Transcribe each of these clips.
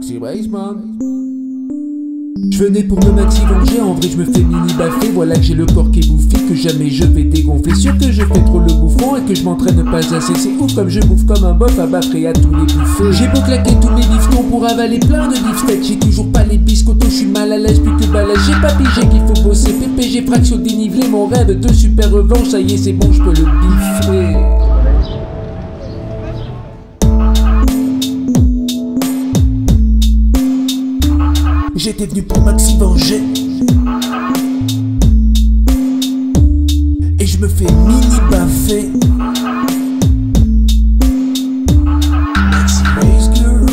Maxi Race, man. Je venais pour me maxi venger, en vrai je me fais mini baffer. Voilà que j'ai le corps qui est bouffi, que jamais je vais dégonfler. Sûr que je fais trop le bouffon et que je m'entraîne pas assez. C'est ouf comme je bouffe comme un bof à baffrer à tous les bouffées. J'ai beau claquer tous mes bifetons pour avaler plein de beefsteaks. J'ai toujours pas les biscottos, je suis mal à l'aise plus que balèze. J'ai pas pigé qu'il faut bosser, PPG fraction dénivelé. Mon rêve de super revanche, ça y est c'est bon je peux le biffer. J'étais venu pour maxi venger et je me fais mini baffer. Maxi Race Girl.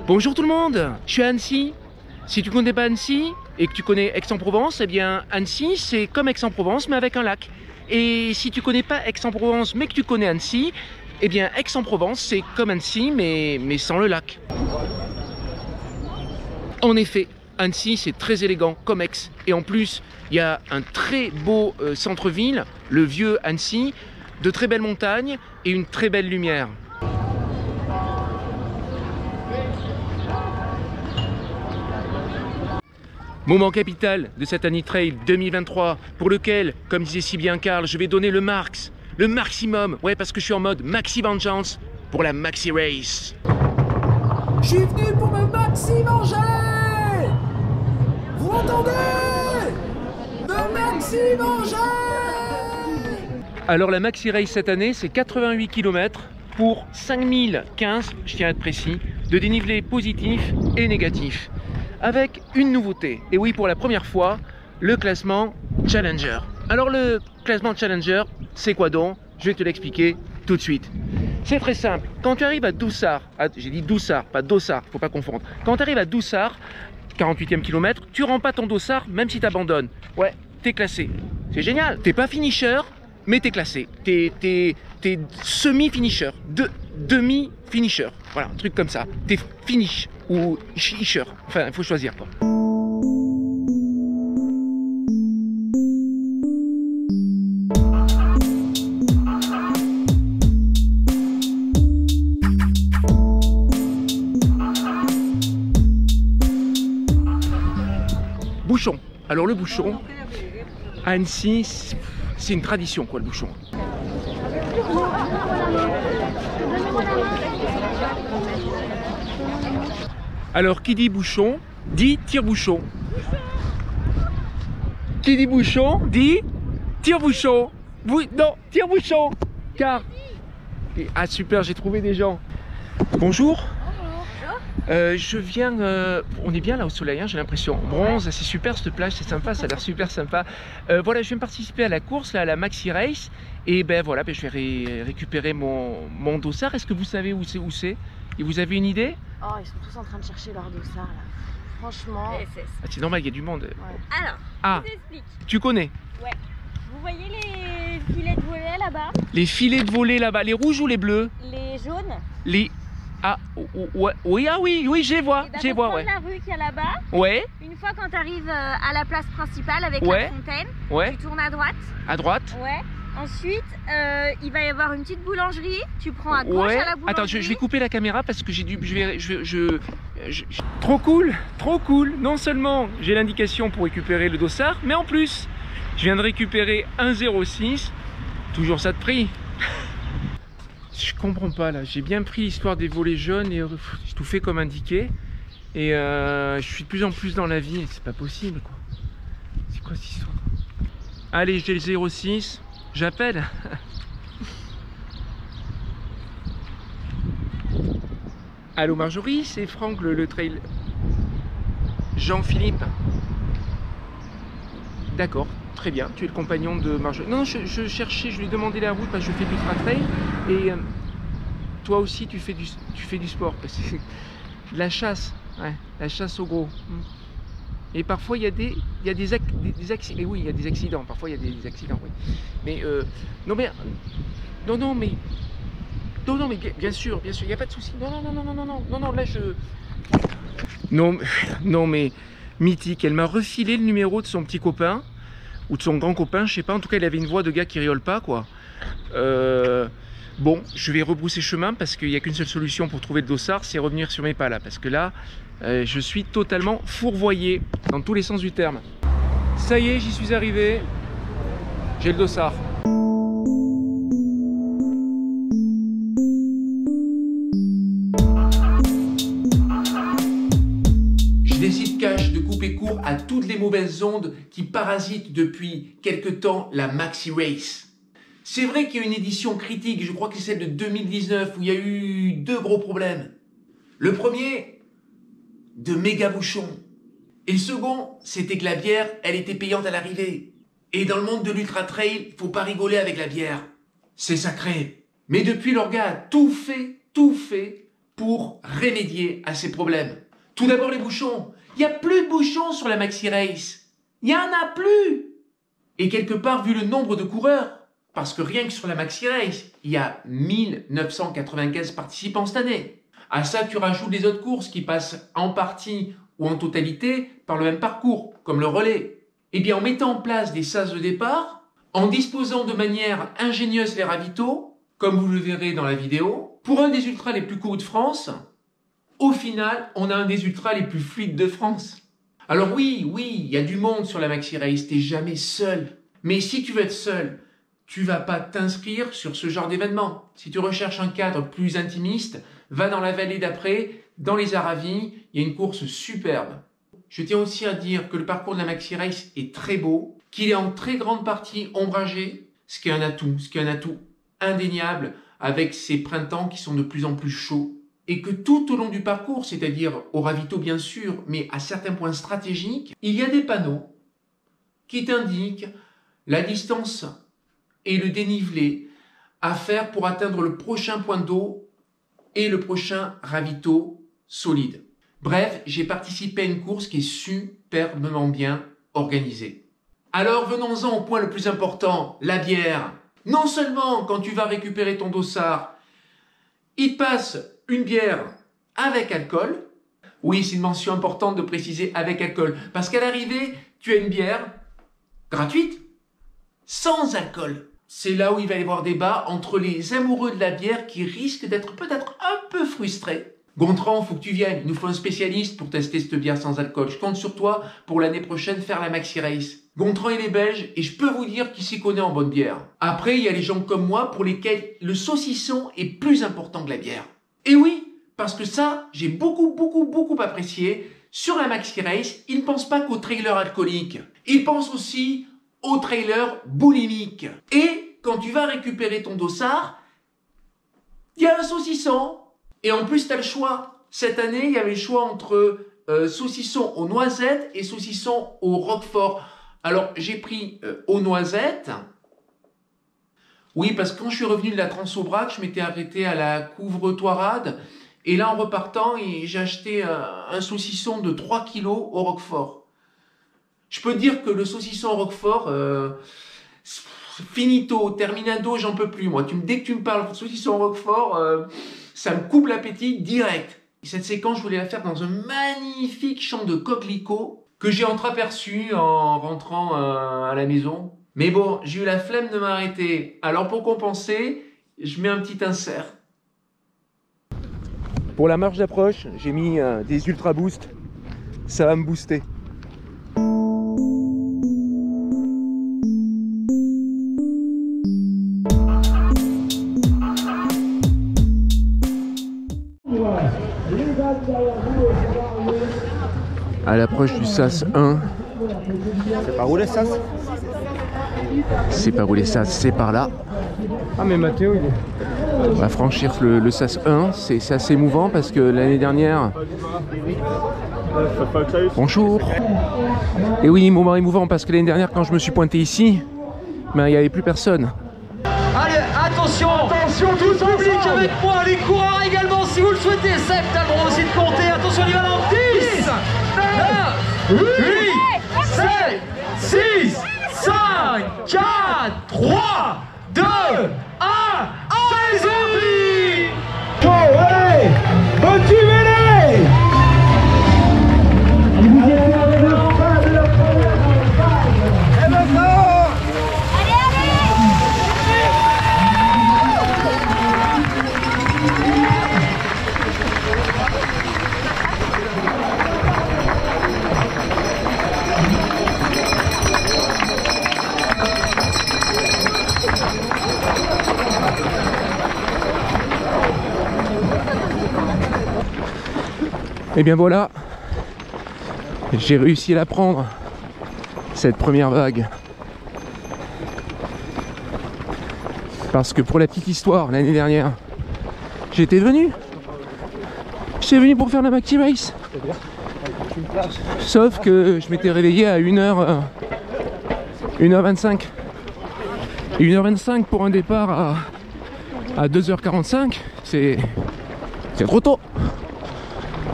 Bonjour tout le monde, je suis à Annecy. Si tu connais pas Annecy et que tu connais Aix-en-Provence, eh bien Annecy c'est comme Aix-en-Provence mais avec un lac. Et si tu connais pas Aix-en-Provence mais que tu connais Annecy, eh bien Aix-en-Provence c'est comme Annecy mais sans le lac. En effet, Annecy c'est très élégant comme Aix. Et en plus, il y a un très beau centre-ville, le vieux Annecy, de très belles montagnes et une très belle lumière. Moment capital de cette Annie Trail 2023 pour lequel, comme disait si bien Karl, je vais donner le max, le maximum. Ouais, parce que je suis en mode maxi vengeance pour la maxi race. Je suis venu pour me maxi venger. Vous entendez? Me maxi venger. Alors la maxi race cette année, c'est 88 km pour 5015, je tiens à être précis, de dénivelé positif et négatif. Avec une nouveauté, et oui pour la première fois, le classement Challenger. Alors le classement Challenger, c'est quoi donc? Je vais te l'expliquer tout de suite. C'est très simple, quand tu arrives à Doussard, j'ai dit Doussard, pas Dossard, faut pas confondre. Quand tu arrives à Doussard, 48e kilomètre, tu rends pas ton Dossard même si tu abandonnes. Ouais, t'es classé. C'est génial, t'es pas finisher, mais t'es classé. T'es semi-finisher, demi-finisher. Voilà, un truc comme ça. T'es finish ou isher. Enfin, il faut choisir quoi. Bouchon. Alors le bouchon, à Annecy, c'est une tradition quoi le bouchon. Alors qui dit bouchon, dit tire-bouchon. Qui dit bouchon, dit tire-bouchon. Non, tire-bouchon. Car... Ah super, j'ai trouvé des gens. Bonjour. Je viens, on est bien là au soleil, hein, j'ai l'impression. Bronze, c'est super cette plage, c'est sympa, ça a l'air super sympa. Voilà, je viens participer à la course, là, à la Maxi Race. Et ben voilà, je vais récupérer mon dossard. Est-ce que vous savez où c'est? Et vous avez une idée? Oh, ils sont tous en train de chercher leur dossard là. Franchement. Ah, c'est normal, il y a du monde. Ouais. Alors, je vous explique. Tu connais? Ouais. Vous voyez les filets de volet là-bas? Les filets de volet là-bas, les rouges ou les bleus? Les jaunes. Les... Ah, ouais, oui, ah oui, je les vois, Et je les vois, ouais. la rue qu'il y a là-bas. Ouais. Une fois quand tu arrives à la place principale avec Ouais. la fontaine, Ouais. tu tournes à droite. À droite. Ouais. Ensuite, il va y avoir une petite boulangerie. Tu prends à gauche Ouais. à la boulangerie. Attends, je vais couper la caméra parce que j'ai dû... Trop cool, trop cool. Non seulement j'ai l'indication pour récupérer le dossard, mais en plus, je viens de récupérer un 06. Toujours ça de prix. Je comprends pas là, j'ai bien pris l'histoire des volets jaunes et j'ai tout fait comme indiqué. Et je suis de plus en plus dans la vie, c'est pas possible quoi. C'est quoi cette histoire? Allez, j'ai le 06, j'appelle. Allô Marjorie, c'est Franck le trail. Jean-Philippe. D'accord, très bien, tu es le compagnon de Marjorie. Non, je cherchais, je lui ai demandé la route parce que je fais du trail. Et toi aussi tu fais du sport. De la chasse, ouais, la chasse au gros. Et parfois il y a des accidents. Et oui, il y a des accidents, parfois il y a des accidents, oui. Mais non mais bien sûr, il n'y a pas de souci. Non, là je... Non mais mythique, elle m'a refilé le numéro de son petit copain, ou de son grand copain, je sais pas, en tout cas il avait une voix de gars qui riole pas quoi. Bon, je vais rebrousser chemin parce qu'il n'y a qu'une seule solution pour trouver le dossard, c'est revenir sur mes pas là. Parce que là, je suis totalement fourvoyé dans tous les sens du terme. Ça y est, j'y suis arrivé. J'ai le dossard. Je décide cash de couper court à toutes les mauvaises ondes qui parasitent depuis quelque temps la Maxi Race. C'est vrai qu'il y a une édition critique, je crois que c'est celle de 2019, où il y a eu 2 gros problèmes. Le premier, de méga bouchons. Et le second, c'était que la bière, elle était payante à l'arrivée. Et dans le monde de l'ultra trail, faut pas rigoler avec la bière. C'est sacré. Mais depuis, l'orga a tout fait pour remédier à ces problèmes. Tout d'abord les bouchons. Il n'y a plus de bouchons sur la Maxi Race. Il n'y en a plus. Et quelque part, vu le nombre de coureurs, parce que rien que sur la Maxi Race, il y a 1995 participants cette année. À ça, tu rajoutes les autres courses qui passent en partie ou en totalité par le même parcours, comme le relais. Eh bien, en mettant en place des sas de départ, en disposant de manière ingénieuse les ravitaux, comme vous le verrez dans la vidéo, pour un des ultras les plus courts de France, au final, on a un des ultras les plus fluides de France. Alors oui, il y a du monde sur la Maxi Race, t'es jamais seul. Mais si tu veux être seul, tu vas pas t'inscrire sur ce genre d'événement. Si tu recherches un cadre plus intimiste, va dans la vallée d'après, dans les Aravis, il y a une course superbe. Je tiens aussi à dire que le parcours de la Maxi Race est très beau, qu'il est en très grande partie ombragé, ce qui est un atout indéniable avec ces printemps qui sont de plus en plus chauds. Et que tout au long du parcours, c'est-à-dire au ravito bien sûr, mais à certains points stratégiques, il y a des panneaux qui t'indiquent la distance et le dénivelé à faire pour atteindre le prochain point d'eau et le prochain ravito solide. Bref, j'ai participé à une course qui est superbement bien organisée. Alors venons-en au point le plus important, la bière. Non seulement quand tu vas récupérer ton dossard, il te passe une bière avec alcool. Oui, c'est une mention importante de préciser avec alcool, parce qu'à l'arrivée, tu as une bière gratuite, sans alcool. C'est là où il va y avoir débat entre les amoureux de la bière qui risquent d'être peut-être un peu frustrés. Gontran, il faut que tu viennes. Il nous faut un spécialiste pour tester cette bière sans alcool. Je compte sur toi pour l'année prochaine faire la Maxi Race. Gontran, il est belge et je peux vous dire qu'il s'y connaît en bonne bière. Après, il y a les gens comme moi pour lesquels le saucisson est plus important que la bière. Et oui, parce que ça, j'ai beaucoup apprécié. Sur la Maxi Race, ils ne pensent pas qu'aux trailers alcooliques. Ils pensent aussi au trailer boulimique. Et quand tu vas récupérer ton dossard, il y a un saucisson. Et en plus, tu as le choix. Cette année, il y avait le choix entre saucisson aux noisettes et saucisson au roquefort. Alors, j'ai pris aux noisettes. Oui, parce que quand je suis revenu de la Transobrac, je m'étais arrêté à la Couvre-Toirade. Et là, en repartant, j'ai acheté un saucisson de 3 kg au roquefort. Je peux te dire que le saucisson au roquefort, finito, terminado, j'en peux plus. Moi, dès que tu me parles de saucisson au roquefort, ça me coupe l'appétit direct. Cette séquence, je voulais la faire dans un magnifique champ de coquelicots que j'ai entreaperçu en rentrant à la maison. Mais bon, j'ai eu la flemme de m'arrêter. Alors pour compenser, je mets un petit insert. Pour la marche d'approche, j'ai mis des Ultra Boost. Ça va me booster. À l'approche du SAS 1. C'est par où les SAS? C'est par où les SAS, c'est par là. Ah mais Mathéo il est... On va franchir le SAS 1, c'est assez émouvant parce que l'année dernière... Bonjour. Et oui, moment émouvant parce que l'année dernière quand je me suis pointé ici, ben, il n'y avait plus personne. Allez, attention, tout le public avec moi, les coureurs également si vous le souhaitez. Seb, t'as le droit aussi de compter. Attention, il va dans 10, 9, 8, 7, 6, 5, 4, 3, 2, 1. C'est parti! Oh ouais! Motivez-les! Et bien voilà, j'ai réussi à la prendre, cette première vague. Parce que pour la petite histoire, l'année dernière, j'étais venu pour faire la Maxi Race. Sauf que je m'étais réveillé à 1h25. Et 1h25 pour un départ à 2h45, c'est trop tôt.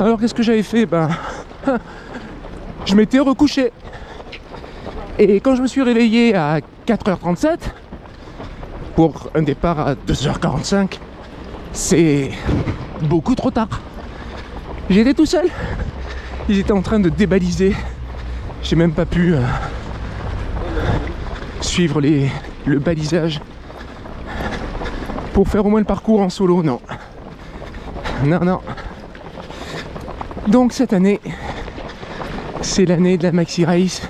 Alors qu'est-ce que j'avais fait? Ben, je m'étais recouché. Et quand je me suis réveillé à 4h37, pour un départ à 2h45, c'est beaucoup trop tard. J'étais tout seul. Ils étaient en train de débaliser. J'ai même pas pu suivre le balisage pour faire au moins le parcours en solo. Non. Non. Donc cette année, c'est l'année de la Maxi Race,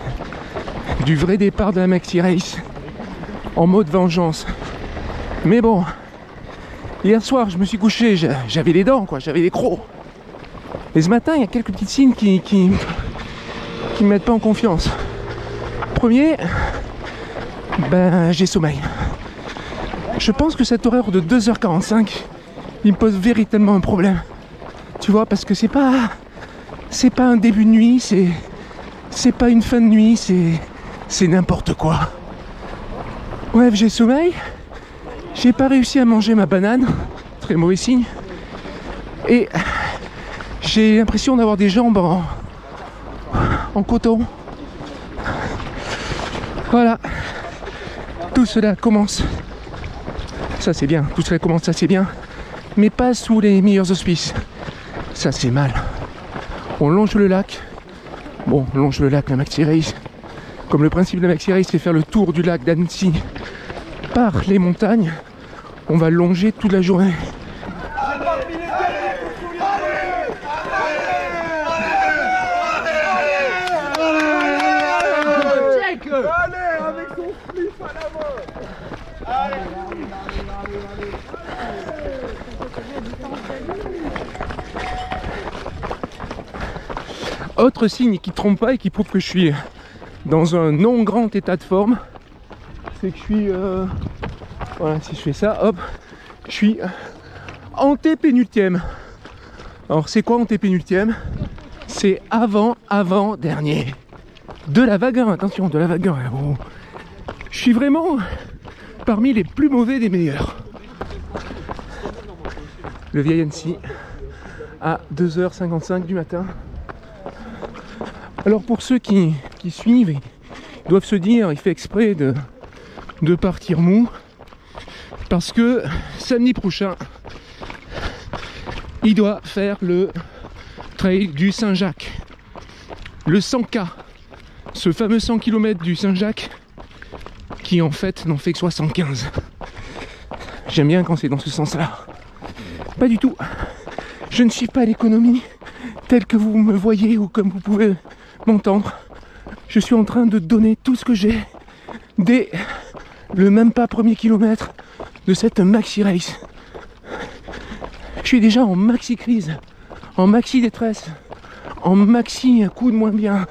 du vrai départ de la Maxi Race, en mode vengeance. Mais bon, hier soir, je me suis couché, j'avais les dents, quoi, j'avais les crocs. Et ce matin, il y a quelques petits signes qui me mettent pas en confiance. Premier, ben j'ai sommeil. Je pense que cet horaire de 2h45, il me pose véritablement un problème. Tu vois, parce que c'est pas un début de nuit, c'est pas une fin de nuit, c'est n'importe quoi. Bref, j'ai sommeil. J'ai pas réussi à manger ma banane, très mauvais signe. Et j'ai l'impression d'avoir des jambes en coton. Voilà. Tout cela commence. Ça c'est bien. Tout cela commence, ça c'est bien. Mais pas sous les meilleurs auspices. Ça c'est mal. On longe le lac. Bon, on longe le lac, la Maxi Race. Comme le principe de la Maxi Race, c'est faire le tour du lac d'Annecy par les montagnes. On va longer toute la journée. Autre signe qui trompe pas et qui prouve que je suis dans un non grand état de forme, c'est que je suis voilà, si je fais ça, hop, je suis antépénultième. Alors c'est quoi antépénultième? C'est avant dernier de la vague 1, attention, de la vague 1. Bon, je suis vraiment parmi les plus mauvais des meilleurs. Le vieil Annecy à 2h55 du matin. Alors pour ceux qui suivent, ils doivent se dire, il fait exprès de partir mou, parce que samedi prochain, il doit faire le trail du Saint-Jacques, le 100K, ce fameux 100 km du Saint-Jacques, qui en fait n'en fait que 75. J'aime bien quand c'est dans ce sens-là. Pas du tout. Je ne suis pas l'économie telle que vous me voyez ou comme vous pouvez m'entendre. Je suis en train de donner tout ce que j'ai dès le même pas premier kilomètre de cette Maxi Race. Je suis déjà en maxi crise, en maxi détresse, en maxi coup de moins bien.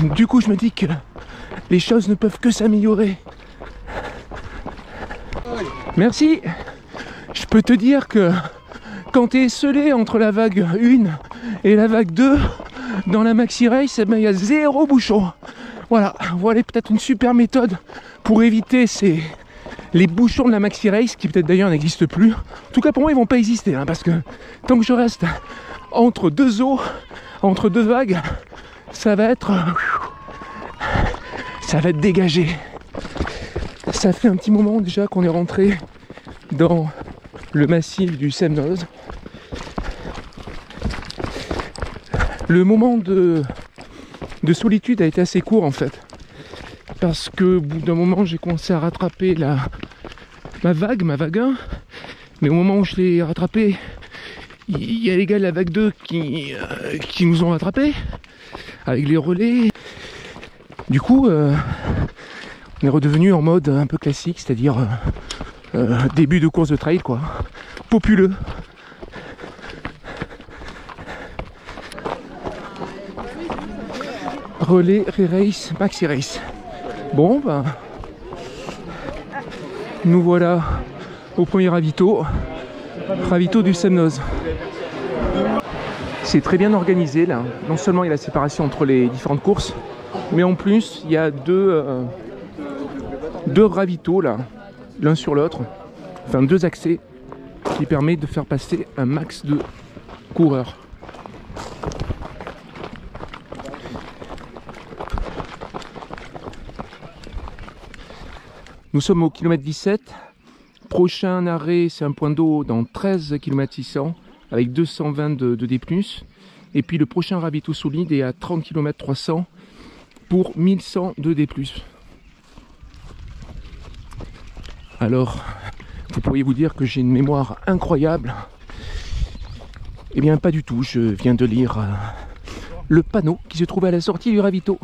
Du coup je me dis que les choses ne peuvent que s'améliorer. Merci. Je peux te dire que quand tu es scellé entre la vague 1 et la vague 2 dans la Maxi Race, eh ben, il y a zéro bouchon. Voilà peut-être une super méthode pour éviter les bouchons de la Maxi Race, qui peut-être d'ailleurs n'existent plus. En tout cas pour moi ils vont pas exister, hein, parce que tant que je reste entre deux eaux, entre deux vagues, ça va être dégagé. Ça fait un petit moment déjà qu'on est rentré dans le massif du Semnoz. Le moment de solitude a été assez court en fait, parce que au bout d'un moment j'ai commencé à rattraper ma vague 1, mais au moment où je l'ai rattrapé, il y a les gars de la vague 2 qui nous ont rattrapés avec les relais. Du coup on est redevenu en mode un peu classique, c'est-à-dire début de course de trail quoi, populeux. relais Re-Race, Maxi Race. Bon, ben, nous voilà au premier ravito du Semnoz. C'est très bien organisé là. Non seulement il y a la séparation entre les différentes courses, mais en plus il y a deux ravitaux là, l'un sur l'autre, enfin 2 accès qui permettent de faire passer un max de coureurs. Nous sommes au kilomètre 17. Prochain arrêt, c'est un point d'eau dans 13 km 600 avec 220 de D+. Et puis le prochain ravito solide est à 30 km 300 pour 1100 de D+. Alors, vous pourriez vous dire que j'ai une mémoire incroyable. Eh bien, pas du tout. Je viens de lire le panneau qui se trouvait à la sortie du ravito.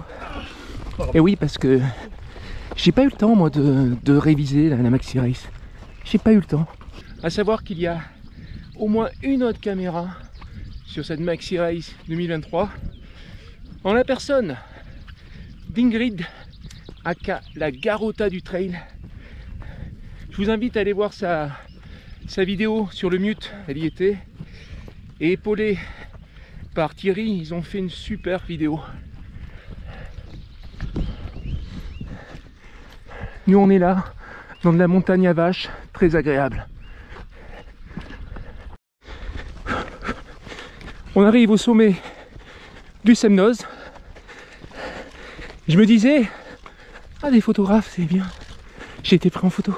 Et oui, parce que j'ai pas eu le temps, moi, de réviser la Maxi Race. J'ai pas eu le temps. À savoir qu'il y a au moins une autre caméra sur cette Maxi Race 2023 en la personne d'Ingrid, aka la Garota du trail. Je vous invite à aller voir sa vidéo sur le mute, elle y était. Et épaulée par Thierry, ils ont fait une super vidéo. Nous on est là, dans de la montagne à vaches, très agréable. On arrive au sommet du Semnoz. Je me disais, ah des photographes c'est bien. J'ai été pris en photo.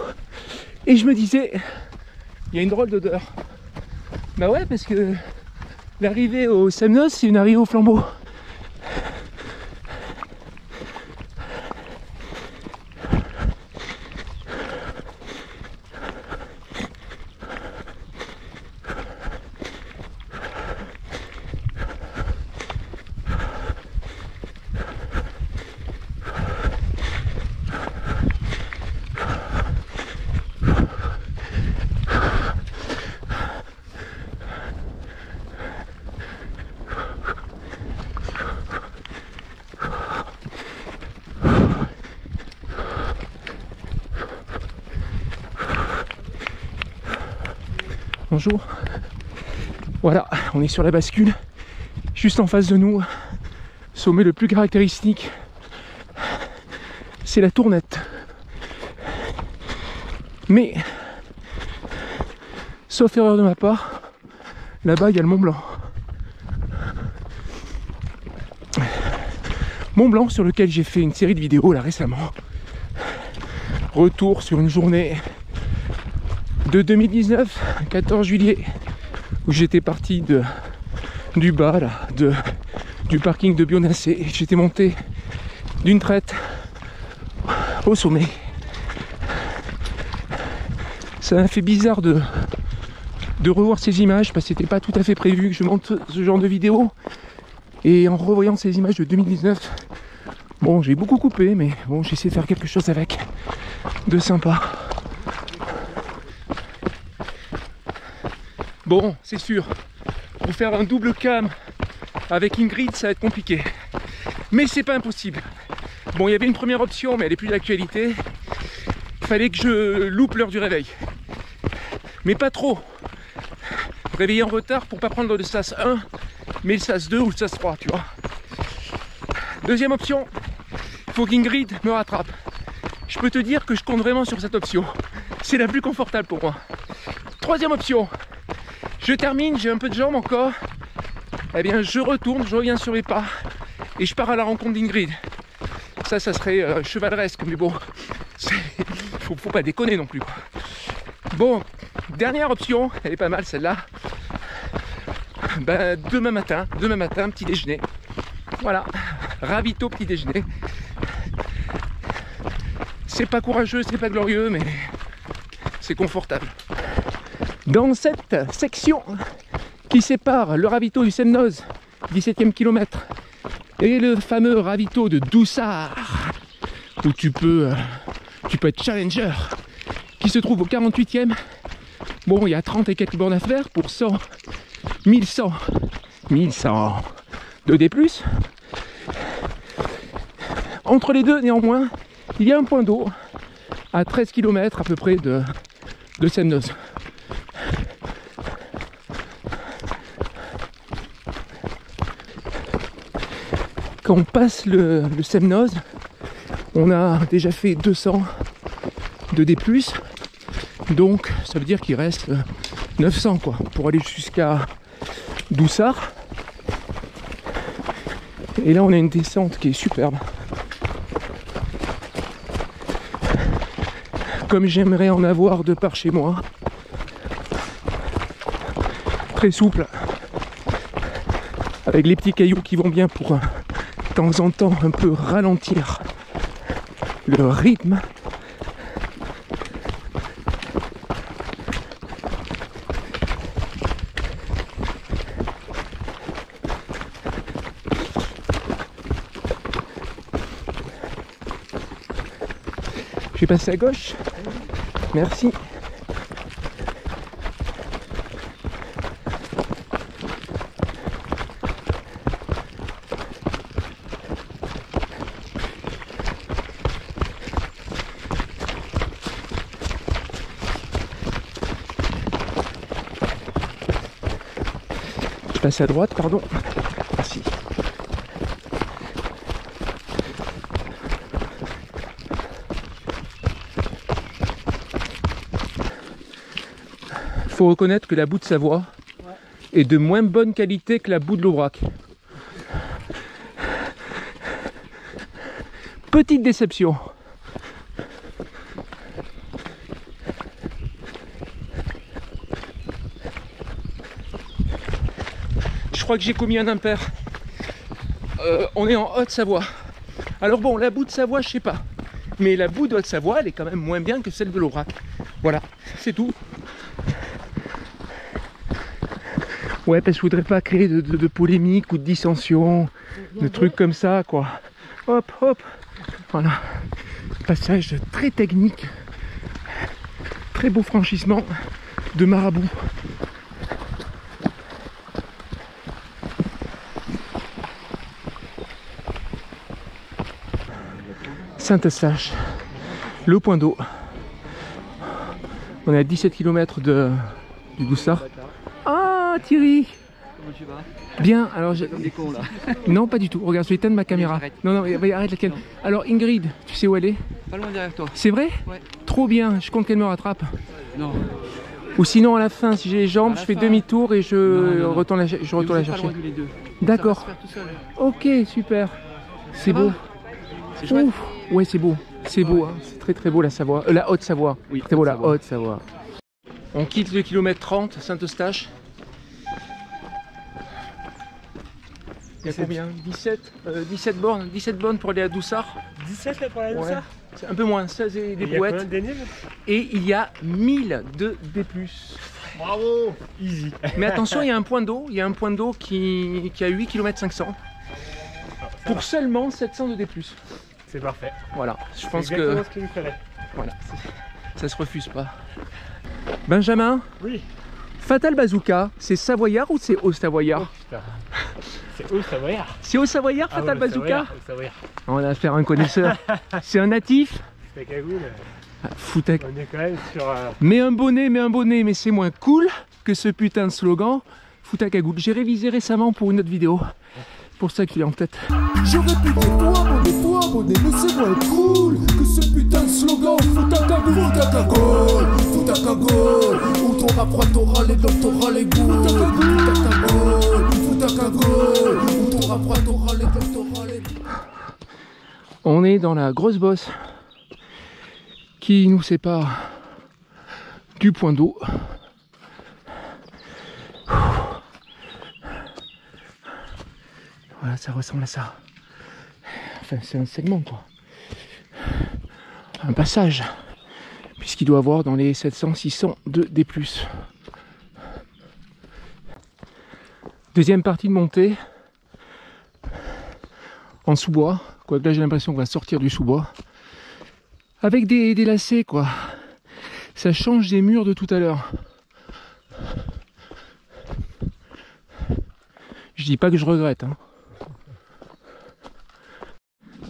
Et je me disais, il y a une drôle d'odeur. Bah ouais, parce que l'arrivée au Semnoz, c'est une arrivée au flambeau. Bonjour. Voilà, on est sur la bascule. Juste en face de nous, sommet le plus caractéristique, c'est la Tournette. Mais, sauf erreur de ma part, là-bas il y a le Mont Blanc. Mont Blanc sur lequel j'ai fait une série de vidéos là récemment. Retour sur une journée de 2019, 14 juillet, où j'étais parti du bas, là, du parking de Bionacé, et j'étais monté d'une traite au sommet. Ça m'a fait bizarre de revoir ces images, parce que c'était pas tout à fait prévu que je monte ce genre de vidéo. Et en revoyant ces images de 2019, bon, j'ai beaucoup coupé, mais bon, j'ai essayé de faire quelque chose avec, de sympa. Bon, c'est sûr, pour faire un double cam avec Ingrid, ça va être compliqué. Mais c'est pas impossible. Bon, il y avait une première option, mais elle est plus d'actualité. Il fallait que je loupe l'heure du réveil. Mais pas trop. Réveiller en retard pour pas prendre le SAS 1, mais le SAS 2 ou le SAS 3, tu vois. Deuxième option, il faut qu'Ingrid me rattrape. Je peux te dire que je compte vraiment sur cette option. C'est la plus confortable pour moi. Troisième option, je termine, j'ai un peu de jambes encore. Eh bien, je retourne, je reviens sur mes pas et je pars à la rencontre d'Ingrid. Ça serait chevaleresque, mais bon, faut pas déconner non plus. Bon, dernière option, elle est pas mal celle-là. Ben, demain matin, petit déjeuner. Voilà, ravito petit déjeuner. C'est pas courageux, c'est pas glorieux, mais c'est confortable. Dans cette section qui sépare le ravito du Semnoz, 17e kilomètre, et le fameux ravito de Doussard, où tu peux être challenger, qui se trouve au 48e. Bon, il y a 30 et quelques bornes à faire pour 100, 1100 de D+. Entre les deux, néanmoins, il y a un point d'eau à 13 km à peu près de Semnoz. Quand on passe le Semnoz, on a déjà fait 200 de D+, donc ça veut dire qu'il reste 900 quoi, pour aller jusqu'à Doussard. Et là on a une descente qui est superbe. Comme j'aimerais en avoir de par chez moi. Très souple. Avec les petits cailloux qui vont bien pour de temps en temps un peu ralentir le rythme. Je vais passer à gauche. Merci. Je passe à droite, pardon. Merci. Faut reconnaître que la boue de Savoie est de moins bonne qualité que la boue de l'Aubrac. Petite déception. Je crois que j'ai commis un impair. On est en Haute-Savoie. Alors bon, la boue de Savoie, je sais pas. Mais la boue de Haute-Savoie, elle est quand même moins bien que celle de l'Aubrac. Voilà, c'est tout. Ouais, parce que je voudrais pas créer de polémique ou de dissension, de trucs comme ça, quoi. Hop, hop. Voilà. Passage très technique. Très beau franchissement de Marabout. Saint-Eustache, le point d'eau. On est à 17 km du Doussard. Ah Thierry! Comment tu vas? Bien, alors j'ai... Comme des cons là. Non, pas du tout. Regarde, je vais éteindre ma caméra. Arrête. Non, non, arrête laquelle. Alors Ingrid, tu sais où elle est? Pas loin derrière toi. C'est vrai? Ouais. Trop bien, je compte qu'elle me rattrape. Non. Ou sinon à la fin, si j'ai les jambes, À la je fais fin. demi-tour et je Non. retourne la Vous chercher. êtes pas loin tous les deux. D'accord. Ça va se faire tout seul. Ok, super. C'est Ça va? beau. C'est chouette. Ouf. Ouais, c'est beau. C'est beau, hein. C'est très très beau la Savoie. La Haute-Savoie. Oui, Très beau la Haute-Savoie. Haute-Savoie. On quitte le kilomètre 30, Saint-Eustache. Il y a combien 17 bornes pour aller à Doussard. 17 là pour la Ouais. Doussard. C'est un peu moins, 16 et des Il y a combien brouettes. de dénivelé? Et il y a 1000 de D+. Bravo. Easy. Mais attention, il y a un point d'eau. Il y a un point d'eau qui a 8 km 500 pour seulement 700 de D+. C'est parfait. Voilà, je pense C'est que exactement ce qu'il nous fallait. voilà, ça se refuse pas. Benjamin, Oui. Fatal Bazooka, c'est savoyard ou c'est haut savoyard? Putain. C'est haut Savoyard. C'est haut savoyard, Ah Fatal ouais, Bazooka? Savoyard. On a affaire à un connaisseur. C'est un natif. C'est cagoule. Foutek. On est quand même sur. Mets un bonnet, mais c'est moins cool que ce putain de slogan. Fout à cagoule. J'ai révisé récemment pour une autre vidéo. Pour ça que je l'ai en tête. J'aurais pu dire toi, bonnet, mais c'est moins cool que ce putain de slogan. Fous ta cagoule, fous ta cagoule. Ou t'auras froid, t'auras les blocs, t'auras les goûts. Fous ta cagoule, ou t'auras froid, t'auras les blocs, t'auras les goûts. On est dans la grosse bosse qui nous sépare du point d'eau. Voilà, ça ressemble à ça. Enfin, c'est un segment, quoi. Un passage. Puisqu'il doit avoir dans les 700-600 de D+. Deuxième partie de montée. En sous-bois. Quoique là, j'ai l'impression qu'on va sortir du sous-bois. Avec des lacets, quoi. Ça change des murs de tout à l'heure. Je dis pas que je regrette, hein.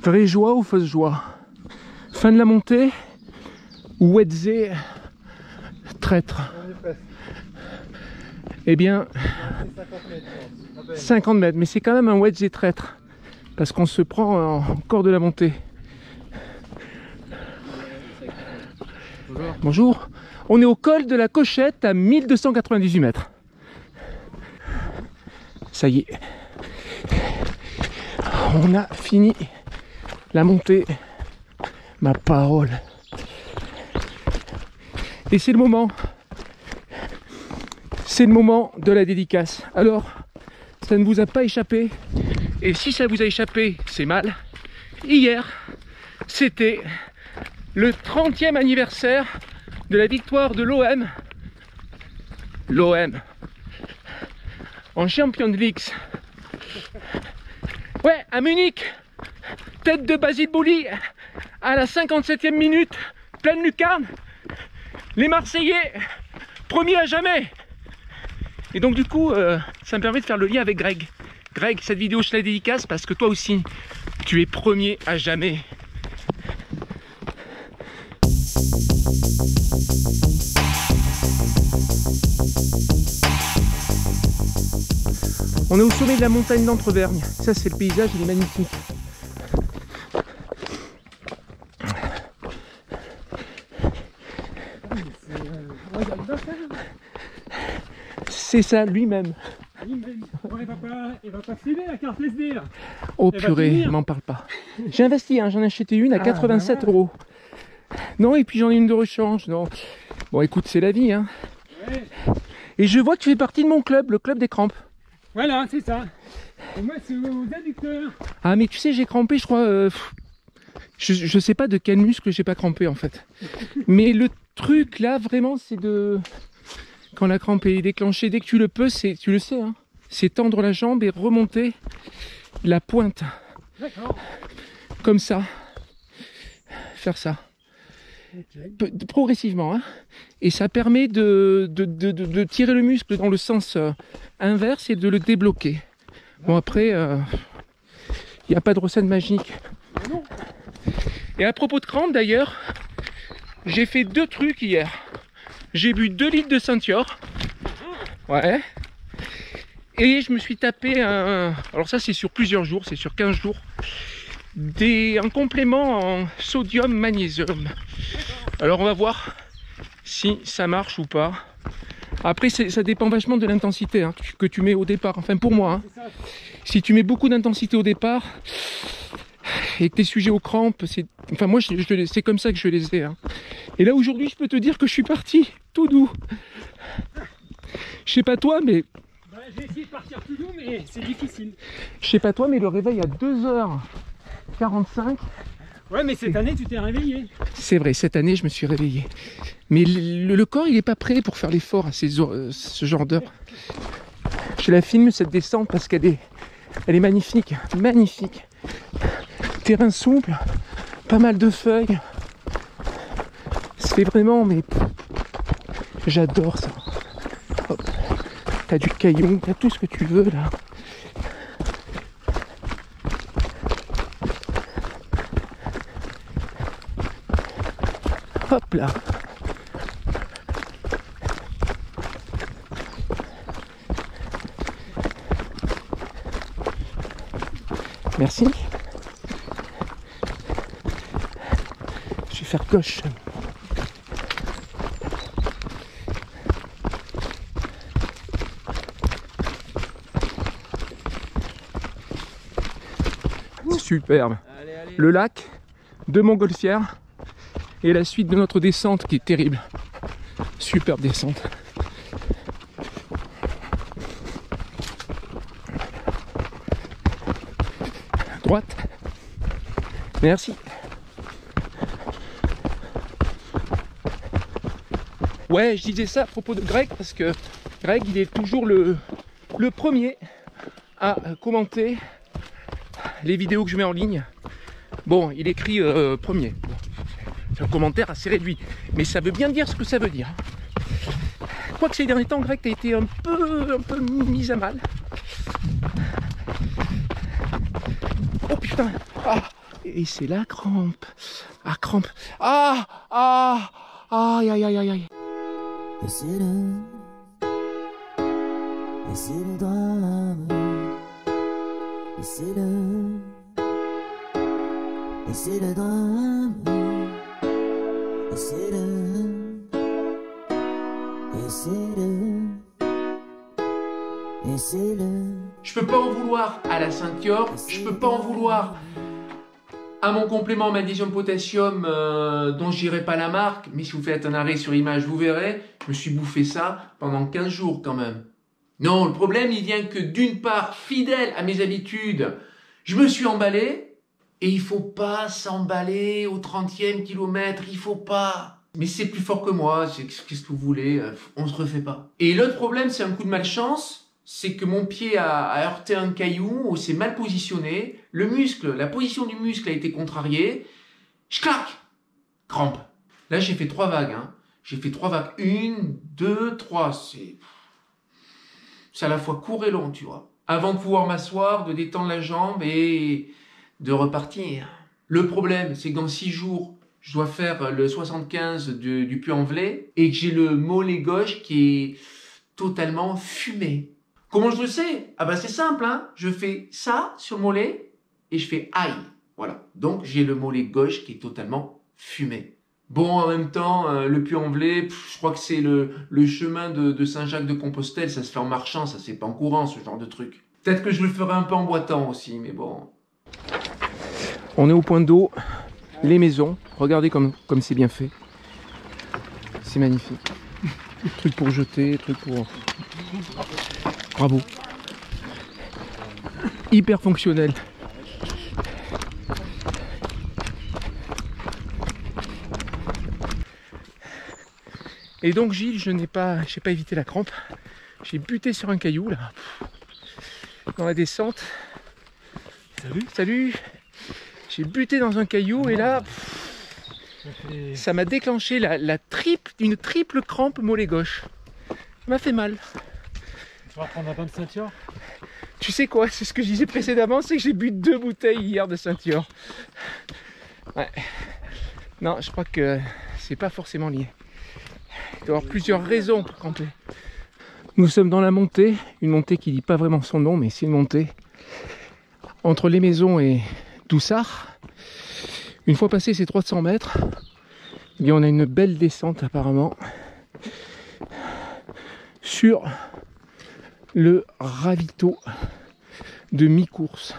Vraie joie ou fausse joie? Fin de la montée ou Wedze traître? Eh bien, 50 mètres, mais c'est quand même un Wedze traître parce qu'on se prend encore de la montée. Bonjour. On est au col de la Cochette à 1298 mètres. Ça y est. On a fini la montée. Ma parole. Et c'est le moment. C'est le moment de la dédicace. Alors, ça ne vous a pas échappé. Et si ça vous a échappé, c'est mal. Hier, c'était le 30e anniversaire de la victoire de l'OM. L'OM. En Champions League. Ouais, à Munich. Tête de Basile Boli à la 57e minute. Pleine lucarne. Les Marseillais, premiers à jamais. Et donc du coup, ça me permet de faire le lien avec Greg. Greg, cette vidéo je la dédicace parce que toi aussi, tu es premier à jamais. On est au sommet de la montagne d'Entrevergne. Ça, c'est le paysage, il est magnifique. C'est ça, lui-même. Il va pas filer la carte SD là. Oh purée, m'en parle pas. J'ai investi, hein, j'en ai acheté une à 87 €. Non, et puis j'en ai une de rechange. Non. Bon, écoute, c'est la vie. Hein. Ouais. Et je vois que tu fais partie de mon club, le club des crampes. Voilà, c'est ça. Et moi, c'est aux adducteurs. Ah, mais tu sais, j'ai crampé, je crois. Je sais pas de quel muscle j'ai pas crampé en fait. Mais le truc là, vraiment, c'est de. Quand la crampe est déclenchée, dès que tu le peux, tu le sais, hein, c'est tendre la jambe et remonter la pointe. D'accord. Comme ça. Faire ça. Okay. Progressivement. Hein. Et ça permet de tirer le muscle dans le sens inverse et de le débloquer. Bon, après, il n'y a pas de recette magique. Non. Et à propos de crampes d'ailleurs, j'ai fait 2 trucs hier. J'ai bu 2 litres de Ceinture. Ouais. Et je me suis tapé un... Alors ça c'est sur plusieurs jours, c'est sur 15 jours. Un complément en sodium magnésium. Alors on va voir si ça marche ou pas. Après ça dépend vachement de l'intensité hein, que tu mets au départ. Enfin pour moi, hein. Si tu mets beaucoup d'intensité au départ et que tu es sujet aux crampes, enfin moi c'est comme ça que je les ai. Hein. Et là aujourd'hui je peux te dire que je suis parti tout doux. Je sais pas toi mais... J'ai essayé de partir tout doux mais c'est difficile. Je sais pas toi mais le réveil à 2h45. Ouais mais cette année tu t'es réveillé. C'est vrai, cette année je me suis réveillé. Mais le corps il est pas prêt pour faire l'effort à ce genre d'heure. Je la filme cette descente parce qu'elle est magnifique. Magnifique. Terrain souple, pas mal de feuilles. C'est vraiment, mais j'adore ça. Hop. T'as du caillou, t'as tout ce que tu veux là. Hop là. Merci. Je vais faire gauche. Superbe. Allez, allez. Le lac de Montgolfière et la suite de notre descente qui est terrible. Superbe descente. Droite. Merci. Ouais, je disais ça à propos de Greg parce que Greg, il est toujours le premier à commenter les vidéos que je mets en ligne. Bon, il écrit premier. C'est un commentaire assez réduit, mais ça veut bien dire ce que ça veut dire. Quoique ces derniers temps, Greg, t'as été un peu mis à mal. Oh putain, ah, Et c'est la crampe. Ah, crampe. Ah, ah, aïe, aïe, aïe, aïe, aïe. Et c'est le drame. Et c'est le drame. Et c'est le Je peux pas en vouloir à la Ceinture, je peux pas en vouloir à mon complément magnésium potassium dont je dirai pas la marque, mais si vous faites un arrêt sur image, vous verrez, je me suis bouffé ça pendant 15 jours quand même. Non, le problème il vient que d'une part, fidèle à mes habitudes, je me suis emballé, et il faut pas s'emballer au 30e kilomètre, il faut pas. Mais c'est plus fort que moi, qu'est-ce que vous voulez, on se refait pas. Et l'autre problème, c'est un coup de malchance, c'est que mon pied a heurté un caillou, ou s'est mal positionné, le muscle, la position du muscle a été contrariée, je claque, crampe. Là j'ai fait 3 vagues, hein. J'ai fait 3 vagues, 1, 2, 3, c'est à la fois court et long, tu vois. Avant de pouvoir m'asseoir, de détendre la jambe et de repartir. Le problème, c'est que dans 6 jours, je dois faire le 75 du Puy-en-Velay et que j'ai le mollet gauche qui est totalement fumé. Comment je le sais? Ah bah c'est simple, hein. Je fais ça sur le mollet et je fais aïe. Voilà. Donc j'ai le mollet gauche qui est totalement fumé. Bon, en même temps, le Puy-en-Velay, je crois que c'est le chemin de Saint-Jacques-de-Compostelle, ça se fait en marchant, ça c'est pas en courant ce genre de truc. Peut-être que je le ferai un peu en boitant aussi, mais bon. On est au point d'eau, les maisons, regardez comme c'est bien fait. C'est magnifique. Truc pour jeter, truc pour... Bravo. Hyper fonctionnel. Et donc Gilles, je n'ai pas évité la crampe. J'ai buté sur un caillou là, dans la descente. Salut. Salut. J'ai buté dans un caillou et là, ça m'a déclenché une triple crampe mollet gauche. Ça m'a fait mal. Tu vas prendre la bonne ceinture? Tu sais quoi, c'est ce que je disais précédemment, c'est que j'ai bu 2 bouteilles hier de ceinture. Ouais. Non, je crois que c'est pas forcément lié. Il doit y avoir plusieurs raisons pour cramper. Nous sommes dans la montée, une montée qui ne dit pas vraiment son nom, mais c'est une montée entre les maisons et Doussard. Une fois passé ces 300 mètres, eh bien on a une belle descente apparemment sur le ravito de mi-course.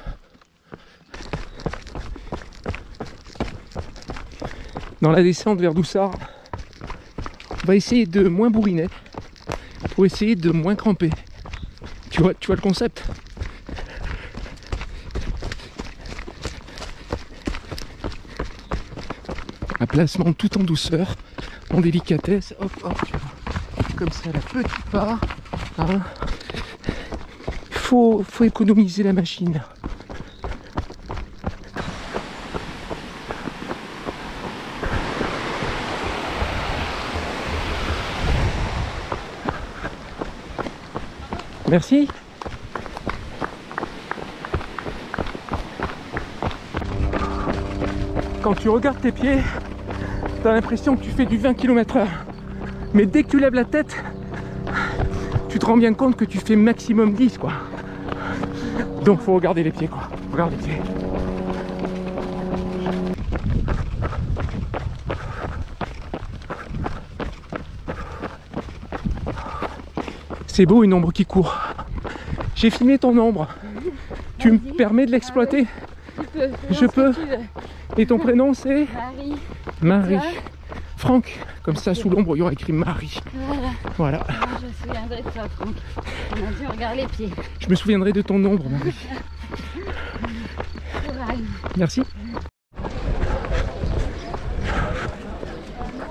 Dans la descente vers Doussard, on va essayer de moins bourriner pour essayer de moins cramper. Tu vois le concept? Un placement tout en douceur, en délicatesse. Hop, hop, tu vois. Comme ça, la petite part. Hein. Faut économiser la machine. Merci. Quand tu regardes tes pieds, tu as l'impression que tu fais du 20 km/h. Mais dès que tu lèves la tête, tu te rends bien compte que tu fais maximum 10 quoi. Donc faut regarder les pieds quoi. Regarde les pieds. C'est beau une ombre qui court. J'ai filmé ton ombre. Tu me permets de l'exploiter? Je peux. Et ton prénom c'est? Marie. Marie. Franck. Comme ça sous l'ombre il y aura écrit Marie. Voilà. Moi, je me souviendrai de toi, Franck. On a dit regarde les pieds. Je me souviendrai de ton ombre, Marie. Merci.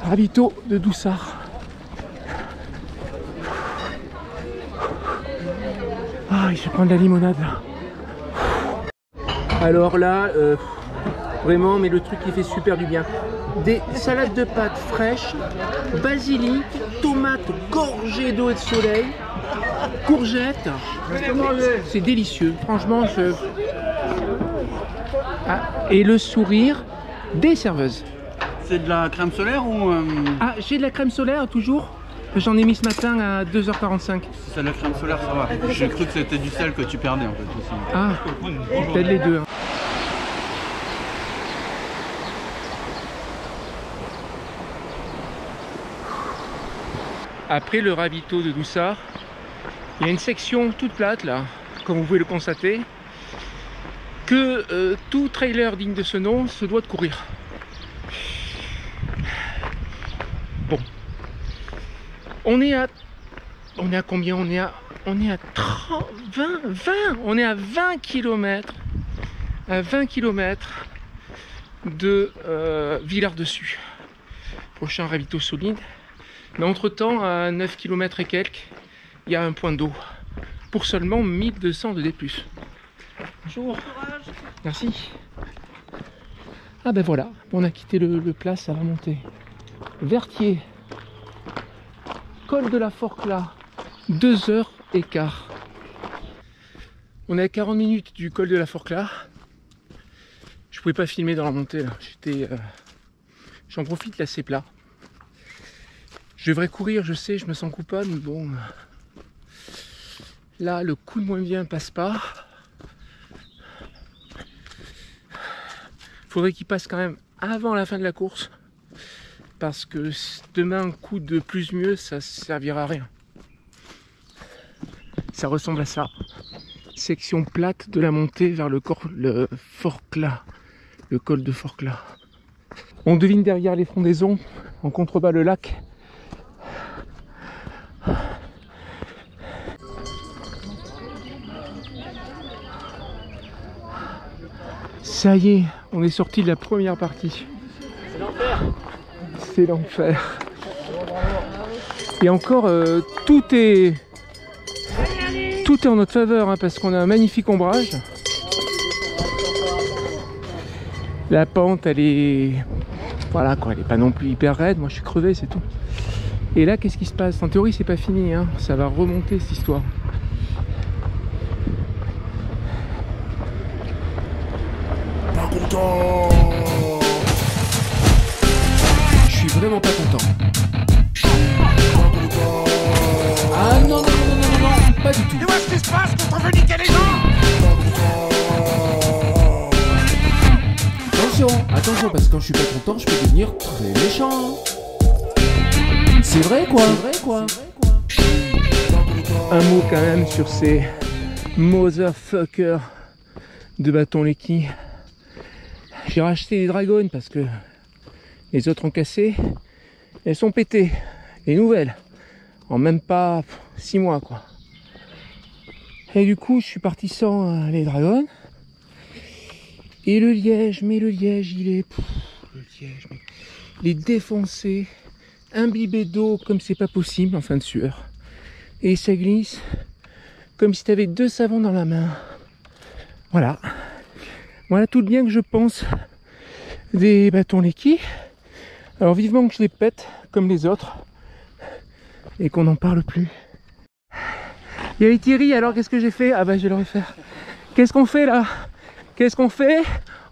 Ravito de Doussard. Ah, je vais prendre la limonade là. Alors là, vraiment, mais le truc qui fait super du bien. Des salades de pâtes fraîches, basilic, tomates gorgées d'eau et de soleil, courgettes. C'est délicieux. Franchement, et le sourire des serveuses. C'est de la crème solaire ou... Ah, j'ai de la crème solaire toujours. J'en ai mis ce matin à 2h45. Si c'est de la crème solaire, ça va. J'ai cru que c'était du sel que tu perdais en fait aussi. Ah, peut-être les deux. Hein. Après le ravito de Doussard, il y a une section toute plate là, comme vous pouvez le constater, que tout trailer digne de ce nom se doit de courir. Bon, on est à combien? On est à 30, 20, on est à 20 km, à 20 km de Villars-Dessus. Prochain ravito solide. Mais entre temps, à 9 km et quelques, il y a un point d'eau pour seulement 1200 de D+. Bonjour. Merci. Ah ben voilà, on a quitté le plat, ça va monter. Vertier, col de la Forclaz, 2h15. On est à 40 minutes du col de la Forclaz. Je pouvais pas filmer dans la montée là. J'en profite là, c'est plat. Je devrais courir, je sais, je me sens coupable, mais bon. Là, le coup de moins bien passe pas. Faudrait qu'il passe quand même avant la fin de la course. Parce que demain, un coup de plus mieux, ça servira à rien. Ça ressemble à ça. Section plate de la montée vers le Forclaz. Le col de Forclaz. On devine derrière les frondaisons, en contrebas le lac. Ça y est, on est sorti de la première partie. C'est l'enfer. C'est l'enfer. Et encore, tout est en notre faveur hein, parce qu'on a un magnifique ombrage. La pente, elle est, voilà quoi, elle est pas non plus hyper raide. Moi, je suis crevé, c'est tout. Et là, qu'est-ce qui se passe? En théorie, c'est pas fini, hein. Ça va remonter cette histoire. Pas content. Je suis vraiment pas content. Ah non, non, non, non, non, non, pas du tout. Tu vois ce qui se passe quand on veut niquer les gens? Attention, parce que quand je suis pas content, je peux devenir très méchant. C'est vrai quoi. Un mot quand même sur ces motherfuckers de bâton Lecky. J'ai racheté des Dragons parce que les autres ont cassé. Elles sont pétées. Les nouvelles. En même pas 6 mois quoi. Et du coup je suis parti sans les Dragons. Et le liège, mais le liège il est... le liège, mais... il est défoncé. Imbibé d'eau comme c'est pas possible, enfin de sueur. Et ça glisse comme si tu avais 2 savons dans la main. Voilà. Voilà tout le bien que je pense des bâtons Lecky. Alors vivement que je les pète comme les autres et qu'on n'en parle plus. Il y avait Thierry, alors qu'est-ce que j'ai fait? Ah bah je vais le refaire. Qu'est-ce qu'on fait là? Qu'est-ce qu'on fait?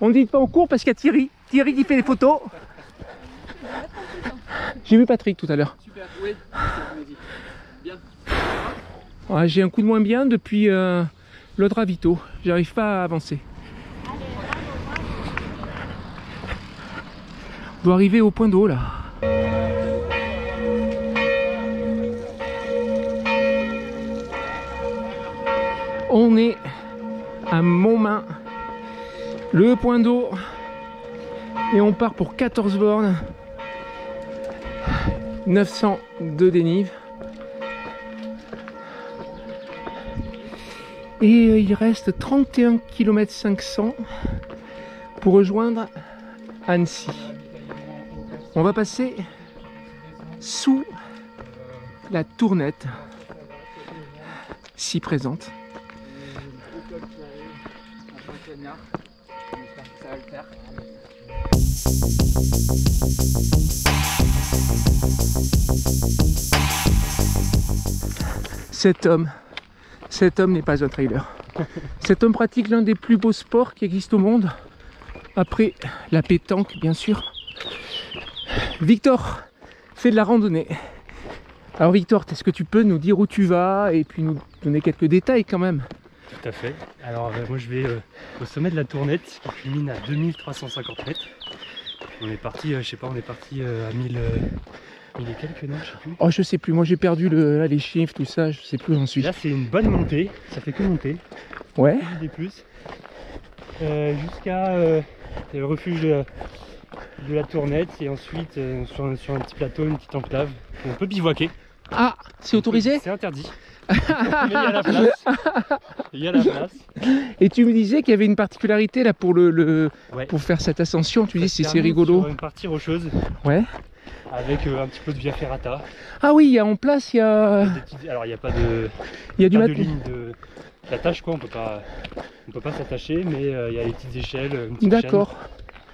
On ne dit pas en cours parce qu'il y a Thierry. Thierry qui fait les photos. J'ai vu Patrick tout à l'heure. Super, oui. Bien. Ah, j'ai un coup de moins bien depuis l'autre ravito. J'arrive pas à avancer. On doit arriver au point d'eau là. On est à Montmain, le point d'eau, et on part pour 14 bornes, 900 de dénive. Et il reste 31 km 500 pour rejoindre Annecy. On va passer sous la Tournette, si présente. Cet homme n'est pas un trailer. Cet homme pratique l'un des plus beaux sports qui existent au monde, Après la pétanque, bien sûr. Victor fait de la randonnée. Alors Victor, est-ce que tu peux nous dire où tu vas et puis nous donner quelques détails quand même? Tout à fait. Alors moi je vais au sommet de la Tournette qui culmine à 2350 mètres. On est parti, je sais pas, on est parti à 1000 et quelques, non, je sais plus. Oh je sais plus, moi j'ai perdu les chiffres, tout ça, je sais plus où j'en suis. Là c'est une bonne montée, ça fait que monter. Ouais. Des plus. Jusqu'à le refuge de la Tournette et ensuite sur un petit plateau, une petite enclave. On peut bivouaquer. Ah, c'est autorisé? C'est interdit. Mais il y a la place. Il y a la place. Et tu me disais qu'il y avait une particularité là pour Ouais. pour faire cette ascension, tu dis c'est termine rigolo. sur une partie rocheuse. Ouais. Avec un petit peu de via ferrata. Ah oui, il y a en place, il y a... Alors il n'y a pas de, il y a du pas de ligne d'attache quoi, on peut pas s'attacher, mais il y a les petites échelles, une petite chaîne. D'accord.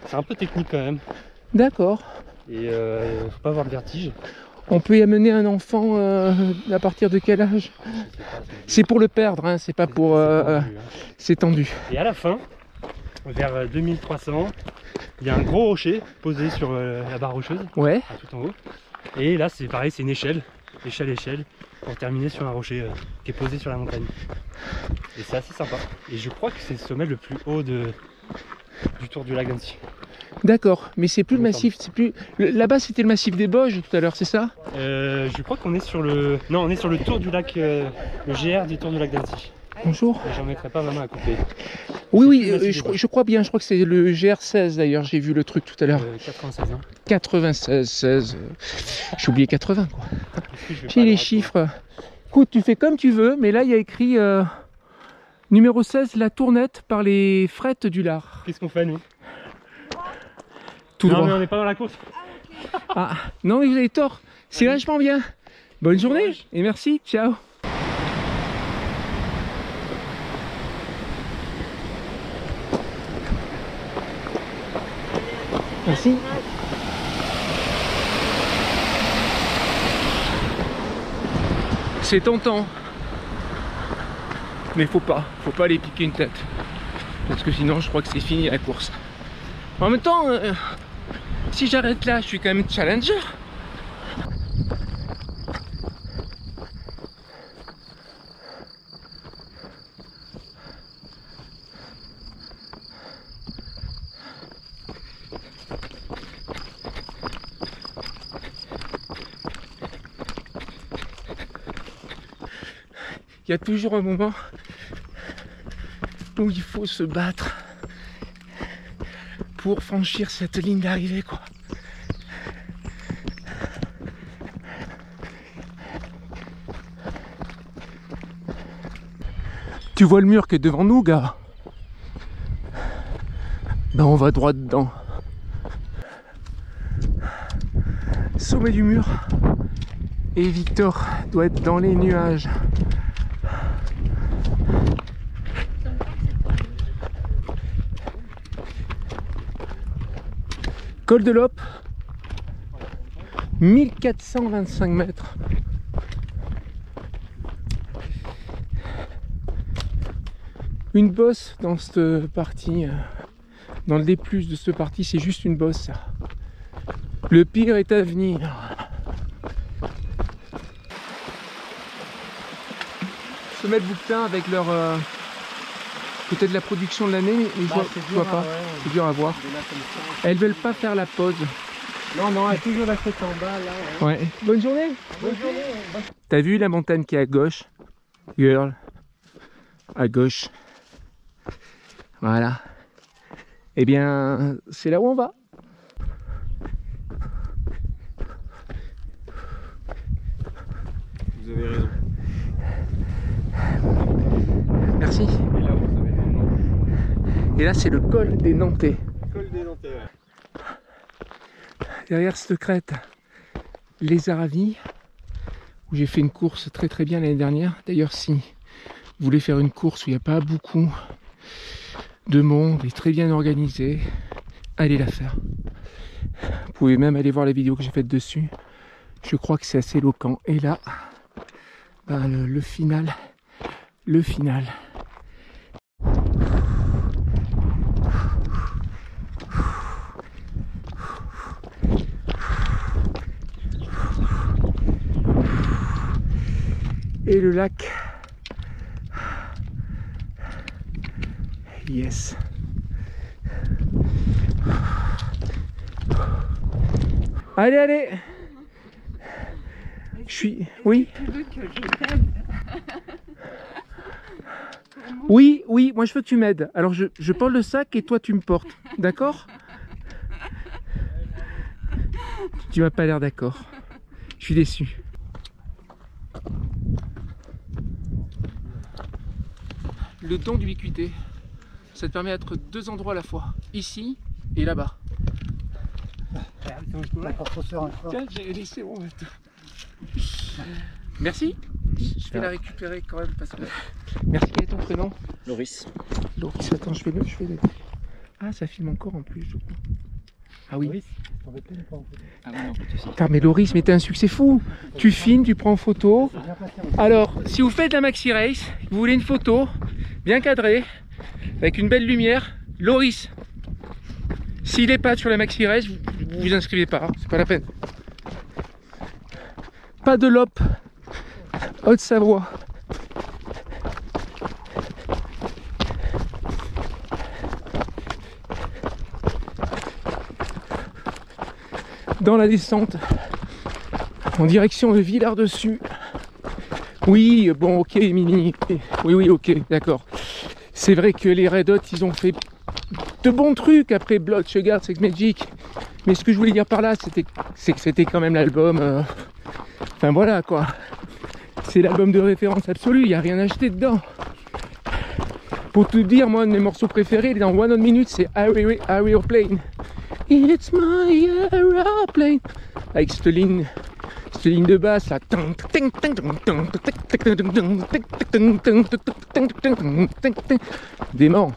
C'est un peu technique quand même. D'accord. Et faut pas avoir de vertige. On peut y amener un enfant à partir de quel âge? C'est pour le perdre, hein, c'est pas pour... c'est tendu. Et à la fin, vers 2300, il y a un gros rocher posé sur la barre rocheuse, Ouais. tout en haut. Et là c'est pareil, c'est une échelle, pour terminer sur un rocher qui est posé sur la montagne. Et c'est assez sympa. Et je crois que c'est le sommet le plus haut du tour du lac d'Annecy. D'accord, mais c'est plus le massif, c'est plus... Là-bas c'était le massif des Boges tout à l'heure, c'est ça? Je crois qu'on est sur le... Non, on est sur le tour du lac, le GR du tour du lac d'Annecy. Bonjour. Et j'en mettrai pas ma main à couper. Oui, je crois bien, je crois que c'est le GR16 d'ailleurs, j'ai vu le truc tout à l'heure. 96 ans. 96, 16... J'ai oublié 80 quoi. J'ai les chiffres. Écoute, tu fais comme tu veux, mais là il y a écrit numéro 16, la Tournette par les frettes du Lard. Qu'est-ce qu'on fait nous? Tout non droit. mais on n'est pas dans la course. Ah, non mais vous avez tort, c'est vachement bien. Bonne journée et merci, ciao. Merci. C'est tentant, mais faut pas aller piquer une tête, parce que sinon je crois que c'est fini la course. En même temps, si j'arrête là, je suis quand même challenger. Il y a toujours un moment où il faut se battre pour franchir cette ligne d'arrivée quoi. Tu vois le mur qui est devant nous, gars? Ben on va droit dedans. Sommet du mur. Et Victor doit être dans les nuages. Col de Lope, 1425 mètres. Une bosse dans cette partie, dans le D+, de cette partie, c'est juste une bosse ça. Le pire est à venir. Sommet de Bouquetin avec leur... peut-être la production de l'année, mais je vois pas. C'est dur à voir. Elles veulent pas faire la pause. Non, non, elle a toujours la tête en bas là. Ouais. Bonne journée. Bonne journée. T'as vu la montagne qui est à gauche? Girl. À gauche. Voilà. Eh bien, c'est là où on va. Vous avez raison. Merci. Et là, vous avez le nom. Et là, c'est le col des Nantais. Col des Nantais, ouais. Derrière cette crête, les Aravis, où j'ai fait une course très très bien l'année dernière. D'ailleurs, si vous voulez faire une course où il n'y a pas beaucoup de monde et très bien organisé, allez la faire. Vous pouvez même aller voir la vidéo que j'ai faite dessus. Je crois que c'est assez éloquent. Et là, ben, le final. Le final. Et le lac. Yes. Allez, allez. Je suis... Oui. Oui, oui, moi je veux que tu m'aides. Alors je porte le sac et toi tu me portes. D'accord? Tu m'as pas l'air d'accord. Je suis déçu. Le don d'ubiquité, ça te permet d'être deux endroits à la fois, ici et là-bas. Tiens, j'ai laissé mon bateau. Merci. Je vais la récupérer quand même parce que... Merci, quel est ton prénom? Loris. Loris, attends, je vais le... Ah, ça filme encore en plus, je crois. Ah oui. Ah oui, non, peut-être aussi. Putain, mais Loris, mais t'es un succès fou. Tu filmes, tu prends en photo. Alors, si vous faites la Maxi Race, vous voulez une photo bien cadrée, avec une belle lumière, Loris. S'il n'est pas sur la Maxi Race, vous vous inscrivez pas, hein, c'est pas la peine. Pas de LOP, Haute-Savoie. Dans la descente, en direction de Villars-Dessus. Oui, bon, ok, Mini. Oui, oui, ok, d'accord. C'est vrai que les Red Hot, ils ont fait de bons trucs après Blood Sugar Sex Magik. Mais ce que je voulais dire par là, c'est que c'était quand même l'album... Enfin voilà, quoi. C'est l'album de référence absolue, il n'y a rien à acheter dedans. Pour tout dire, moi, un de mes morceaux préférés, il est dans One Hot Minute, c'est Aeroplane. It's my aeroplane. Avec cette ligne de basse là. Dément.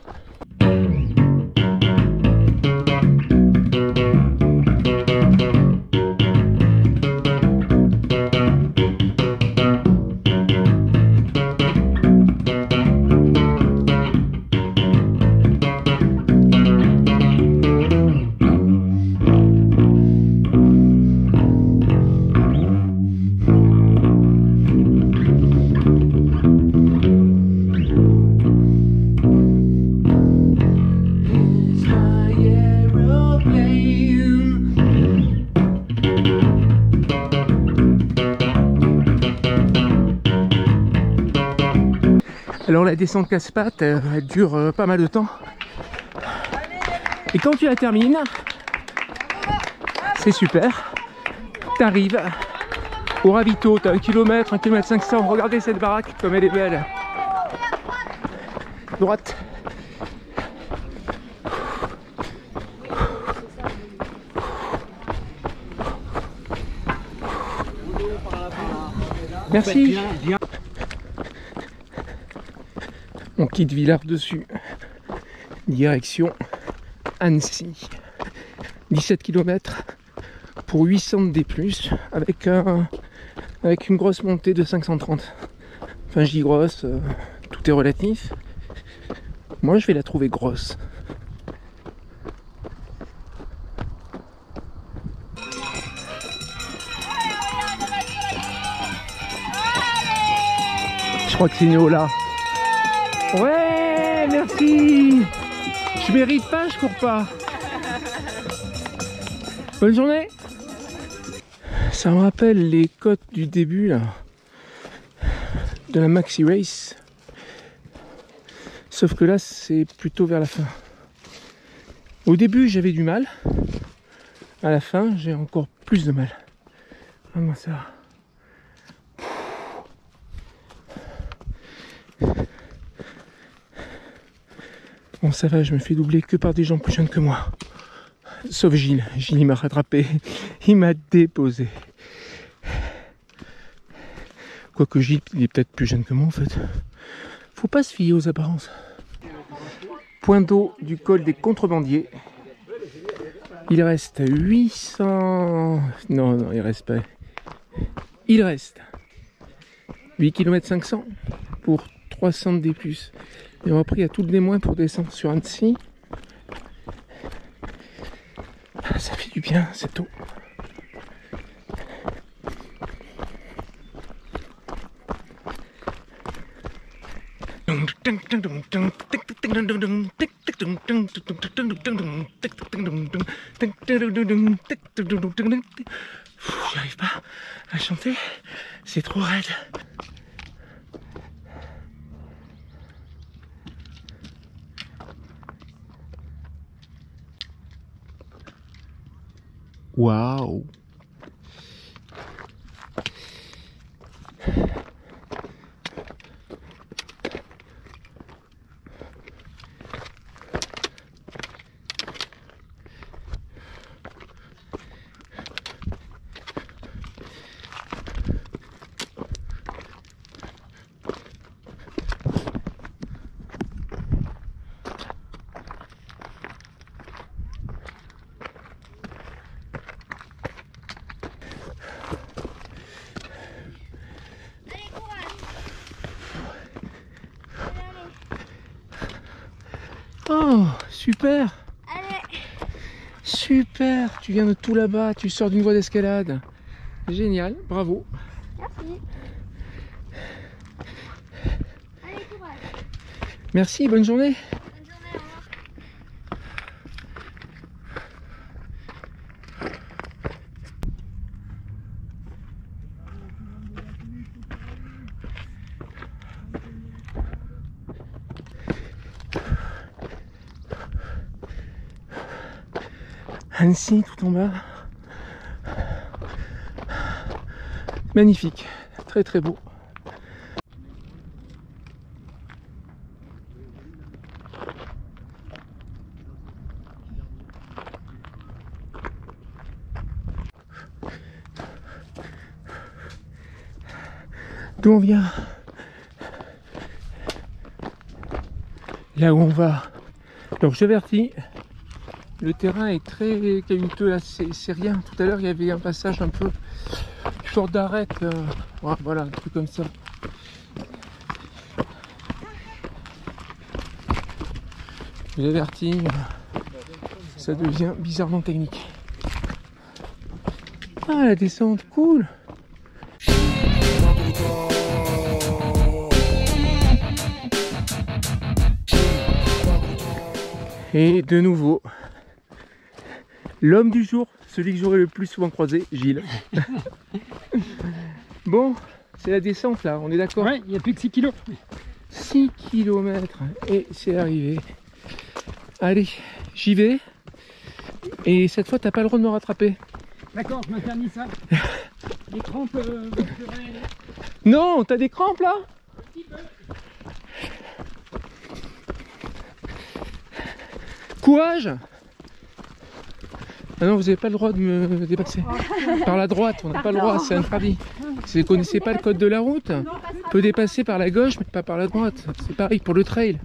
Alors la descente casse-pattes, elle dure pas mal de temps. Et quand tu la termines, c'est super. T'arrives au ravito, t'as 1 km, 1 km 500. Regardez cette baraque comme elle est belle. Droite. Merci. On quitte Villars-Dessus, direction Annecy. 17 km pour 800 D+, avec une grosse montée de 530. Enfin, je dis grosse, tout est relatif. Moi, je vais la trouver grosse. Je crois que c'est Néo là. Ouais, merci. Je mérite pas, je cours pas. Bonne journée. Ça me rappelle les côtes du début là, de la Maxi Race. Sauf que là, c'est plutôt vers la fin. Au début, j'avais du mal. À la fin, j'ai encore plus de mal. Regarde-moi ça. Bon, ça va, je me fais doubler que par des gens plus jeunes que moi. Sauf Gilles. Gilles, il m'a rattrapé. Il m'a déposé. Quoique Gilles, il est peut-être plus jeune que moi en fait. Faut pas se fier aux apparences. Point d'eau du col des Contrebandiers. Il reste 800... Non, il reste pas. Il reste 8 km 500 pour 300 D+. Et après, il y a tout le D- pour descendre sur Annecy. Ça fait du bien, cette eau. J'arrive pas à chanter, c'est trop raide. Waouh! Oh, super! Allez. Super! Tu viens de tout là-bas, tu sors d'une voie d'escalade. Génial, bravo. Merci. Allez, courage. Merci, bonne journée. Bonne journée, au revoir. Annecy tout en bas. Magnifique, très très beau. D'où on vient? Là où on va. Donc je vertis. Le terrain est très caillouteux là, c'est rien. Tout à l'heure il y avait un passage un peu sorte d'arête. Voilà, un truc comme ça. Je vous avertis, ça devient bizarrement technique. Ah, la descente, cool! Et de nouveau, l'homme du jour, celui que j'aurais le plus souvent croisé, Gilles. Bon, c'est la descente là, on est d'accord? Ouais, il n'y a plus que 6 kilos. 6 km et c'est arrivé. Allez, j'y vais. Et cette fois, t'as pas le droit de me rattraper. D'accord, je m'interdis ça. Les crampes, Non, t'as des crampes là? Courage! Ah non, vous n'avez pas le droit de me dépasser. Par la droite, on n'a pas le droit, c'est interdit. Si vous ne connaissez pas le code de la route, on peut dépasser par la gauche, mais pas par la droite. C'est pareil pour le trail.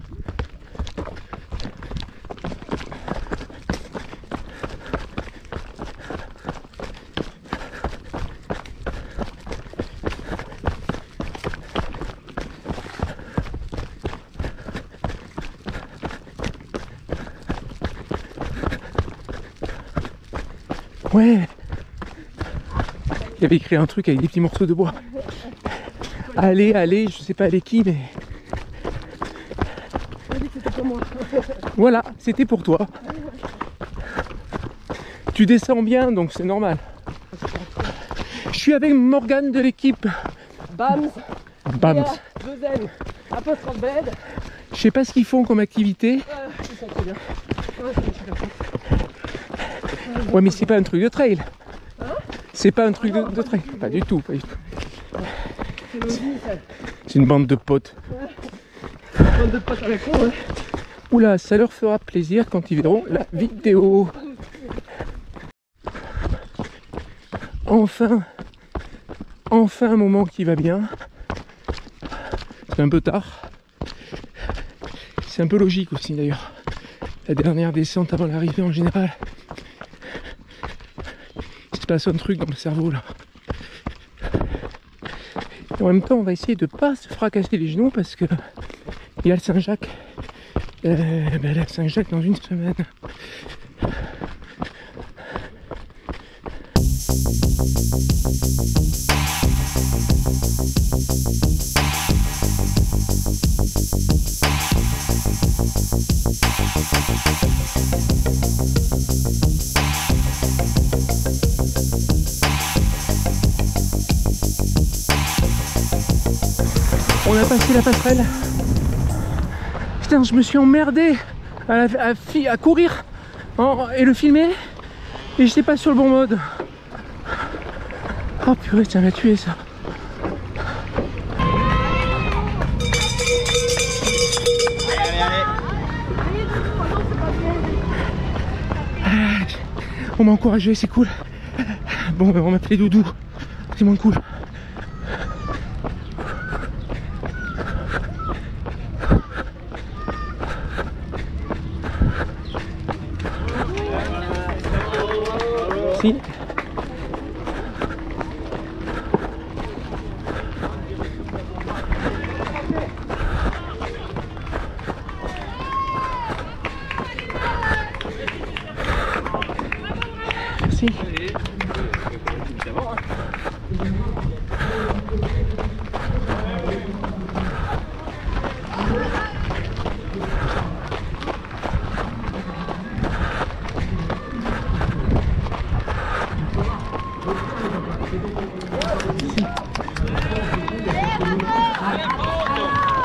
Ouais, il avait écrit un truc avec des petits morceaux de bois. Allez, allez, je sais pas allez qui, mais... Voilà, c'était pour toi. Tu descends bien, donc c'est normal. Je suis avec Morgane de l'équipe. Bams. Bams. 2 N. Apostrophe bed. Je sais pas ce qu'ils font comme activité. C'est ça, très bien. Ouais, mais c'est pas un truc de trail. C'est pas un truc de trail. Pas du tout, pas du tout. C'est une bande de potes. Une bande de potes avec moi, ouais. Oula, ça leur fera plaisir quand ils verront la vidéo. Enfin un moment qui va bien. C'est un peu tard. C'est un peu logique aussi d'ailleurs. La dernière descente avant l'arrivée en général. Il se passe un truc dans le cerveau là. Et en même temps on va essayer de pas se fracasser les genoux parce que il y a le Saint-Jacques. Le Saint-Jacques dans une semaine. a passé la passerelle. Putain, je me suis emmerdé à courir et le filmer. Et j'étais pas sur le bon mode. Oh purée, ça m'a tué ça. On m'a encouragé, c'est cool. Bon, on m'a appelé Doudou, c'est moins cool. Si. Merci.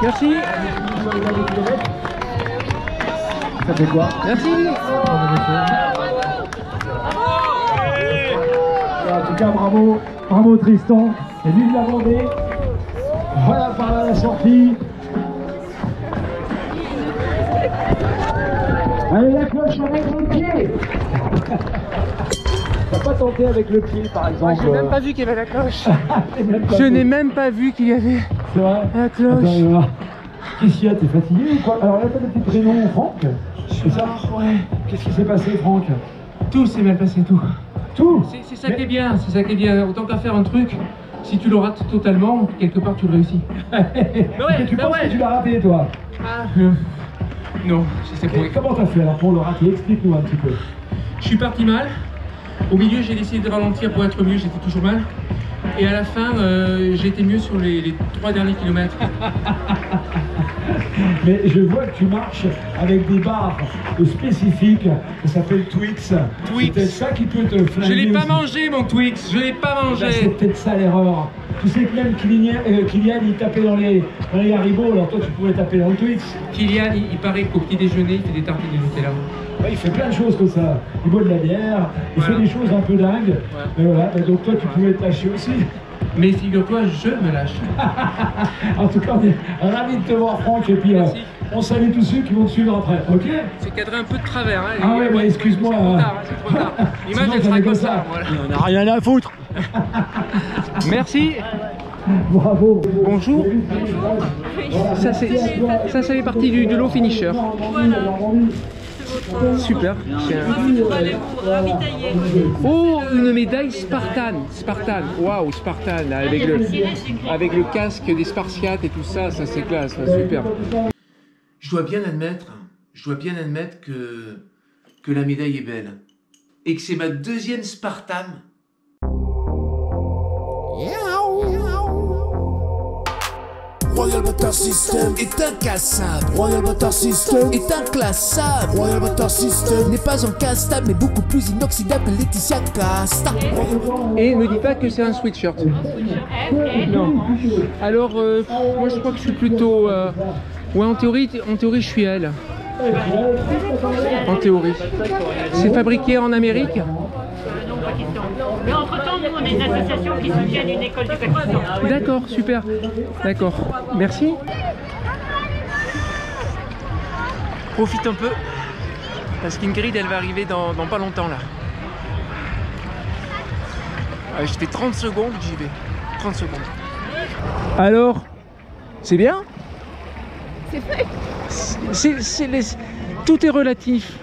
Merci. Ça fait quoi? Merci. En tout cas, bravo, bravo Tristan. Et vive la Vendée. Voilà par là la sortie. Allez, la cloche avec le pied. T'as pas tenté avec le pied par exemple? J'ai même pas vu qu'il y avait la cloche. Je n'ai même pas vu qu'il y avait la cloche. Attends, qu'est-ce qu'il y a? T'es fatigué ou quoi? Alors là, t'as le petit prénom Franck? C'est ça? Ouais. Qu'est-ce qui s'est passé, Franck? Tout s'est mal passé, tout. Tout? C'est ça qui est bien, c'est ça qui est bien. Autant qu'à faire un truc, si tu le rates totalement, quelque part tu le réussis. Tu penses que tu l'as raté, toi? Non, c'est pour... Comment t'as fait alors pour le rater? Explique-nous un petit peu. Je suis parti mal. Au milieu, j'ai décidé de ralentir pour être mieux, j'étais toujours mal. Et à la fin, j'ai été mieux sur les 3 derniers kilomètres. Mais je vois que tu marches avec des barres spécifiques, ça s'appelle Twix. Twix. C'est ça qui peut te flinguer. Je l'ai pas aussi. mangé mon Twix, je l'ai pas mangé. Là, c'est peut-être ça l'erreur. Tu sais que même Kylian il tapait dans les Haribo, alors toi tu pouvais taper dans le Twix. Kylian, il paraît qu'au petit déjeuner, il fait des tartines de Nutella. Ouais, il fait plein de choses comme ça. Il boit de la bière, il fait des choses un peu dingues. Et voilà, et donc toi tu pouvais te lâcher aussi. Mais figure-toi, je me lâche. En tout cas, on est ravis de te voir, Franck, et puis on salue tous ceux qui vont te suivre après, ok? C'est cadré un peu de travers. Hein, ah ouais, excuse-moi. C'est trop tard. L'image, elle sera comme ça. Voilà. On n'a rien à foutre. Merci. Bravo. Bonjour. Ça, ça fait partie du lot finisher. Super. Oh, une médaille Spartan. Waouh, Spartan, avec le casque des Spartiates et tout ça, ça c'est classe, super. Je dois bien admettre que la médaille est belle. Et que c'est ma deuxième Spartan. Royal Butter System est incassable. Royal Butter System est inclassable. Royal Butter System n'est pas encastable, mais beaucoup plus inoxydable que Laetitia Casta. Et ne dis pas que c'est un sweatshirt. Non. Alors, moi je crois que je suis plutôt... Ouais, en théorie, je suis elle. En théorie. C'est fabriqué en Amérique? Non, pas question. Mais entre-temps, nous, on est une association qui soutient une école du Pakistan. D'accord, super. D'accord. Merci. Profite un peu. Parce qu'Ingrid, elle va arriver dans pas longtemps, là. Je fais 30 secondes, j'y vais. 30 secondes. Alors, c'est bien? C'est fait. Tout est relatif.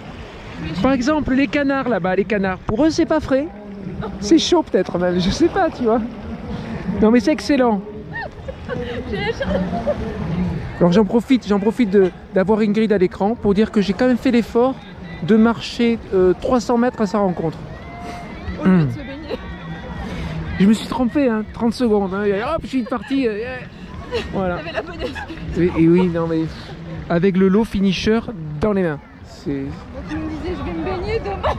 Par exemple, les canards là-bas, les canards, pour eux c'est pas frais. C'est chaud peut-être même, je sais pas, tu vois. Non mais c'est excellent. Alors j'en profite d'avoir Ingrid à l'écran pour dire que j'ai quand même fait l'effort de marcher 300 mètres à sa rencontre. Au lieu de se baigner. Je me suis trompé, hein, 30 secondes. Hein, et hop, je suis parti. Voilà. T'avais la bonne excuse. Et oui, non mais avec le lot finisher dans les mains. C'est... Tu me disais je vais me baigner demain.